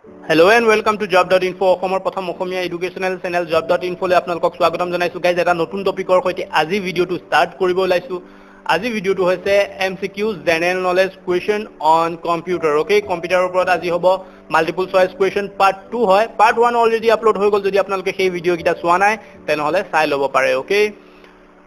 Hello and welcome to job.info অসমৰ প্ৰথম অসমীয়া educational channel job.info লৈ আপোনালোকক স্বাগতম জনাইছো গাইজ এটা নতুন টপিকৰ সৈতে আজি ভিডিওটো ষ্টাৰ্ট কৰিব ওলাইছো আজি ভিডিওটো হৈছে MCQs general knowledge question on computer okay কম্পিউটাৰৰ ওপৰত আজি হ'ব মাল্টিপল চয়েস কুৱেশ্যন পাৰ্ট 2 হয় পাৰ্ট 1 অলৰেডি আপলোড হৈ গ'ল যদি আপোনালোকে সেই ভিডিও কিটা চোৱা নাই তেনেহলে চাই ল'ব পাৰে ওকে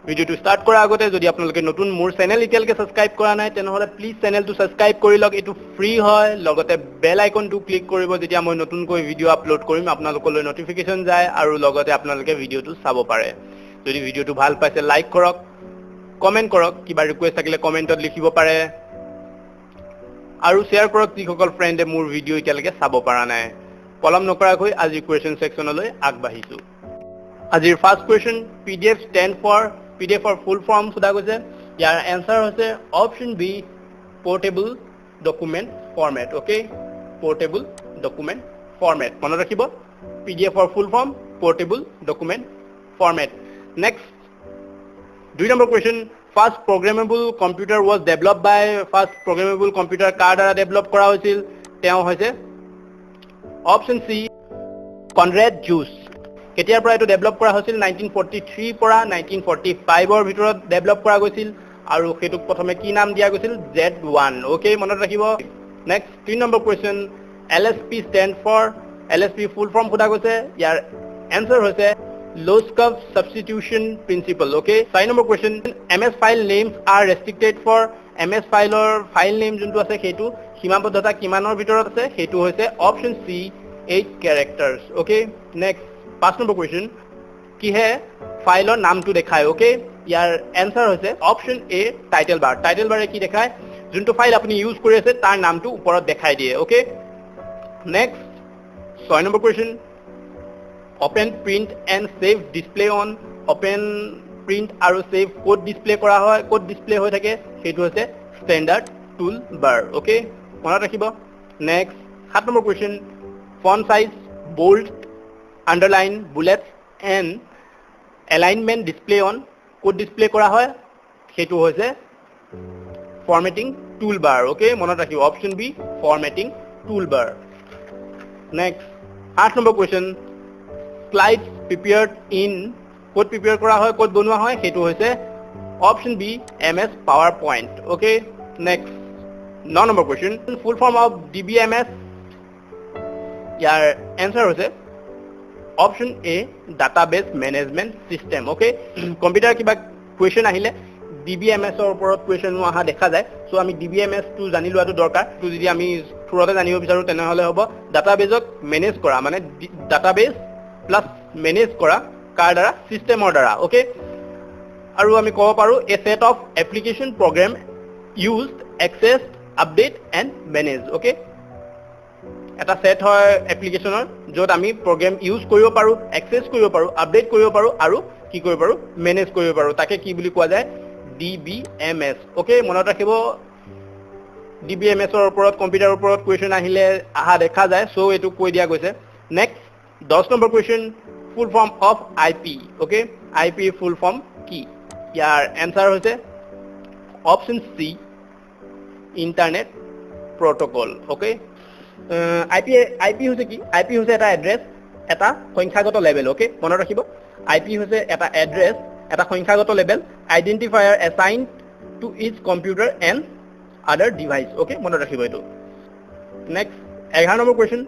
ভিডিওটো ষ্টাৰ্ট কৰাৰ আগতে যদি আপোনালোকে নতুন মোৰ চেনেল ইতিয়ালকে সাবস্ক্ৰাইব কৰা নাই তেনেহলে প্লিজ চেনেলটো সাবস্ক্ৰাইব কৰি লওক এটো ফ্ৰী হয় লগতে বেল আইকনটো ক্লিক কৰিব যেতিয়া মই নতুনকৈ ভিডিও আপলোড কৰিম আপোনালোকলৈ নটিফিকেশন যায় আৰু লগতে আপোনালোকে ভিডিওটো চাব পাৰে যদি ভিডিওটো ভাল পাইছে লাইক কৰক কমেন্ট কৰক কিবা ৰিকুৱেষ্ট থাকিলে কমেন্টত লিখিব পাৰে আৰু শেয়াৰ কৰক যিসকল ফ্ৰেণ্ডে মোৰ ভিডিও ইতিয়ালকে চাব পৰা নাই পলম নকৰাকৈ আজি কুৱেশ্যন সেকশনলৈ আগবাঢ়িছো আজিৰ first question PDF stand for PDF for full form সোধা গৈছে ইয়াৰ এনসাৰ হৈছে option B portable document format okay portable document format মনত ৰাখিব PDF for full form portable document format next 2 number question first programmable computer was developed by first programmable computer কাৰ দ্বাৰা develop কৰা হৈছিল তেওঁ হৈছে অপচন সি Conrad juice কেতিয়াৰ পৰা এটো ডেভেলপ কৰা হৈছিল 1943 পৰা 1945 ৰ ভিতৰত ডেভেলপ কৰা গৈছিল আৰু হেতুক প্ৰথমে কি নাম দিয়া গৈছিল Z1 ওকে মনত ৰাখিব নেক্সট 3 নম্বৰ question LSP stand for LSP full form সোধা গৈছে ইয়াৰ এনসাৰ হৈছে Loskov substitution principle okay 5 নম্বৰ question MS file names are restricted for MS ফাইলৰ ফাইল নেম যোনটো আছে হেতু সীমাবদ্ধতা কিমানৰ ভিতৰত আছে হেতু হৈছে option C 8 characters okay next 5 নম্বৰ কোৱেশ্চন কি হে ফাইলৰ নামটো দেখায় ওকে ইয়াৰ এনসাৰ হৈছে অপচন এ টাইটেল বাৰে কি দেখায় যোনটো ফাইল আপুনি ইউজ কৰি আছে তাৰ নামটো ওপৰত দেখাই দিয়ে okay next 6 number question open print and save display on open print আৰু save code display কৰা হয় code display হৈ থাকে হেতু হৈছে standard tool bar ওকে মনত ৰাখিব next 7 number question font size bold underline bullets and alignment display on code display কৰা হয় হেতু হৈছে formatting toolbar okay মনত ৰাখিব option b formatting toolbar next 8 number question slides prepared in code prepare কৰা হয় code বনোৱা হয় হেতু হৈছে option b ms powerpoint okay next 9 number question full form of dbms year answer হৈছে option a database management system okay computer কিবা question আহিলে DBMS ৰ ওপৰত কোৱেশ্চন আহা দেখা যায় সো আমি DBMS টো জানি লোৱাটো দৰকাৰ তো যদি আমি থুৰতে জানিব বিচাৰো তেনেহলে হ'ব ডাটাবেজক মেনেজ কৰা মানে ডাটাবেজ প্লাস মেনেজ কৰা কাৰ দ্বাৰা সিস্টেমৰ দ্বাৰা okay আৰু আমি ক'ব পাৰো a set of application program used accessed update and manage okay এটা সেট হয় এপ্লিকেশনৰ যত আমি প্ৰগ্ৰাম ইউজ কৰিব পাৰো এক্সেস কৰিব পাৰো আপডেট কৰিব পাৰো আৰু কি কৰিব পাৰো মেনেজ কৰিব পাৰো তাকে কি বুলি কোৱা যায় DBMS ওকে মনত ৰাখিব DBMS ৰ ওপৰত কম্পিউটাৰৰ ওপৰত কোৱেশ্চন আহিলে আহা দেখা যায় সো এটো কৈ দিয়া গৈছে নেক্সট 10 নম্বৰ question full form of IP okay IP full form কি ইয়াৰ এনসাৰ হৈছে option C internet protocol okay IP হৈছে কি IP হৈছে এটা এড্ৰেছ এটা সংখ্যাগত লেভেল ওকে মনত ৰাখিব IP হৈছে এটা এড্ৰেছ এটা সংখ্যাগত level identifier assigned to each computer and other device okay মনত ৰাখিব এটো next 11 number question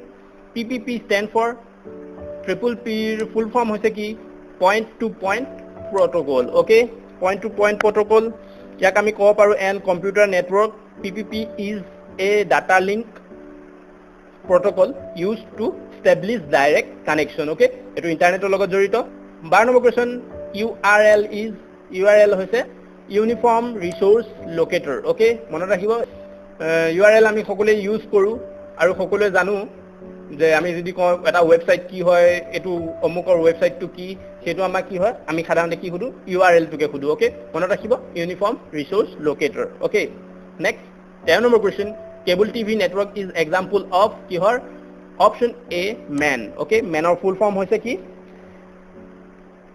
PPP stand for triple P full form হৈছে কি point to point protocol okay point to point protocol ইয়াক আমি ক'ব পাৰো an computer network PPP is a data link protocol used to establish direct connection okay eto internet er logot jorito 12 number question URL hoise uniform resource locator okay monot rakhibo URL ami সকলে use কৰো আৰু সকলে জানো যে আমি যদি এটা website কি হয় এটো অমুকৰ ওয়েবসাইটটো কি সেটো আমাৰ কি হয় আমি সাধাৰণতে কি খুদু URL টোকে খুদু okay মনত ৰাখিব uniform resource locator okay next 10 number question cable TV network is example of kihor option A man okay man or full form hoise ki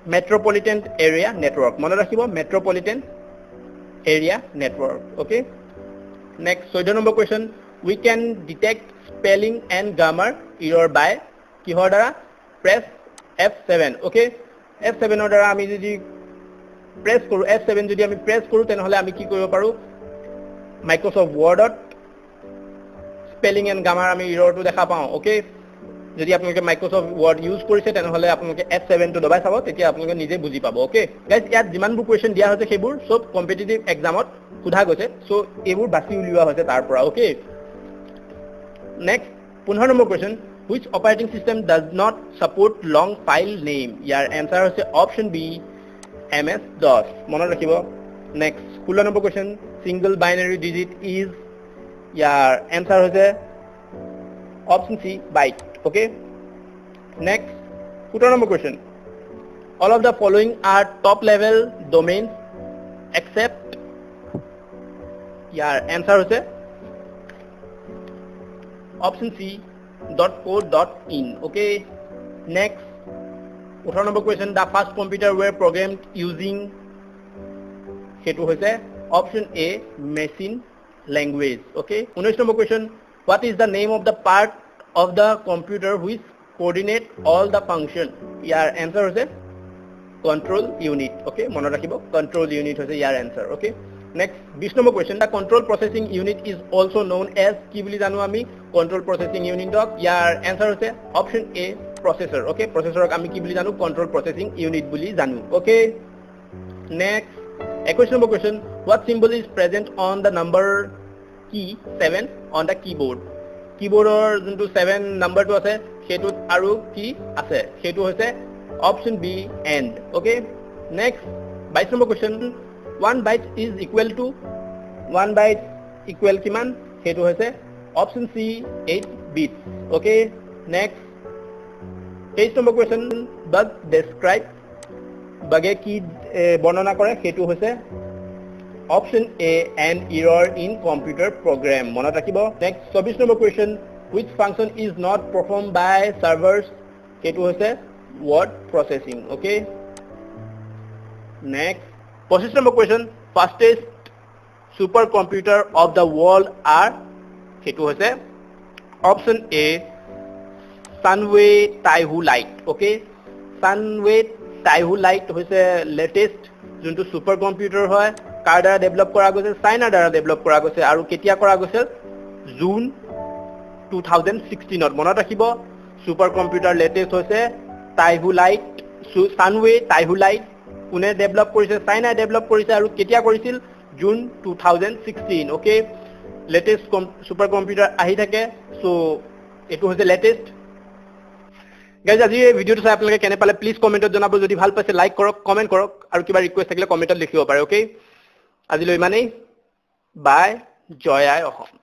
metropolitan area network mone rakhibo metropolitan area network okay next 14 number question we can detect spelling and grammar error by কিহৰ দ্বাৰা press F7 okay F7 ৰ দ্বাৰা আমি যদি press কৰো F7 যদি আমি press কৰো তেনেহলে আমি কি কৰিব পাৰো Microsoft Word to spelling and grammar আমি error টো দেখা পাও okay যদি আপোনালোকে Microsoft Word ইউজ কৰিছে তেনেহলে আপোনালোকে F7 টো দবাই চাব তেতিয়া আপোনালোকে নিজে বুজি পাব okay guys ইয়াত যিমানবোৰ কোৱেশ্চন দিয়া হৈছে সেইবোৰ সব কম্পিটিটিভ এক্সামত সোধা গৈছে সো এইবোৰ বাছি উলিওৱা হৈছে তাৰ পৰা okay next 15 number question which operating system does not support long file name year answer হৈছে option B MS DOS মনত ৰাখিব next 16 number question single binary digit is year answer হৈছে option C byte okay next 17 number question all of the following are top level domains except your answer is option C .co.in okay next 18 number question the first computer were programmed using hetu hoise option A machine language okay 19 number question what is the name of the part of the computer which coordinate all the function your answer is control unit okay mone rakhibo control unit hoise your answer okay next 20 number question the control processing unit is also known as ki boli janu ami control processing unit dok your answer hoise option A processor okay processor ok ami ki boli janu control processing unit boli janu okay next 21 number question what symbol is present on the number key 7 on the keyboard keyboardৰ যোনটো 7 নাম্বাৰটো আছে হেতুত আৰু কি আছে হেতু হৈছে option B and okay next 22 number question 1 byte is equal to 1 byte equal কিমান হেতু হৈছে option C 8 bits okay next 23 number question bug describe bug কি বৰ্ণনা কৰে হেতু হৈছে option A an error in computer program মনত ৰাখিব next 24 number question which function is not performed by servers হেতু হৈছে word processing okay next 25 number question fastest supercomputer of the world are হেতু হৈছে option A Sunway Taihu Lite okay Sunway Taihu Lite হৈছে latest যোনটো supercomputer হয় কাৰ দ্বাৰা develop কৰা গৈছে চাইনাৰ দ্বাৰা ডেভেলপ কৰা গৈছে আৰু কেতিয়া কৰা গৈছে জুন 2016 ত মনত ৰাখিব সুপাৰ কম্পিউটাৰ লেটেষ্ট হৈছে টাইহু লাইট সানৱে টাইহু লাইট কোনে ডেভেলপ কৰিছে চাইনাই ডেভেলপ কৰিছে আৰু কেতিয়া কৰিছিল June 2016 okay latest super computer আহি থাকে সো এটো হৈছে লেটেষ্ট গাইজ আজি এই ভিডিওটো চাই আপোনালোকে কেনে পালে প্লিজ কমেন্টত জনাব যদি ভাল পাইছে লাইক কৰক কমেন্ট কৰক আৰু কিবা ৰিকুৱেষ্ট থাকিলে কমেন্টত লিখিব পাৰে ওকে আজিলৈ ইমানেই বাই জয় আই অসম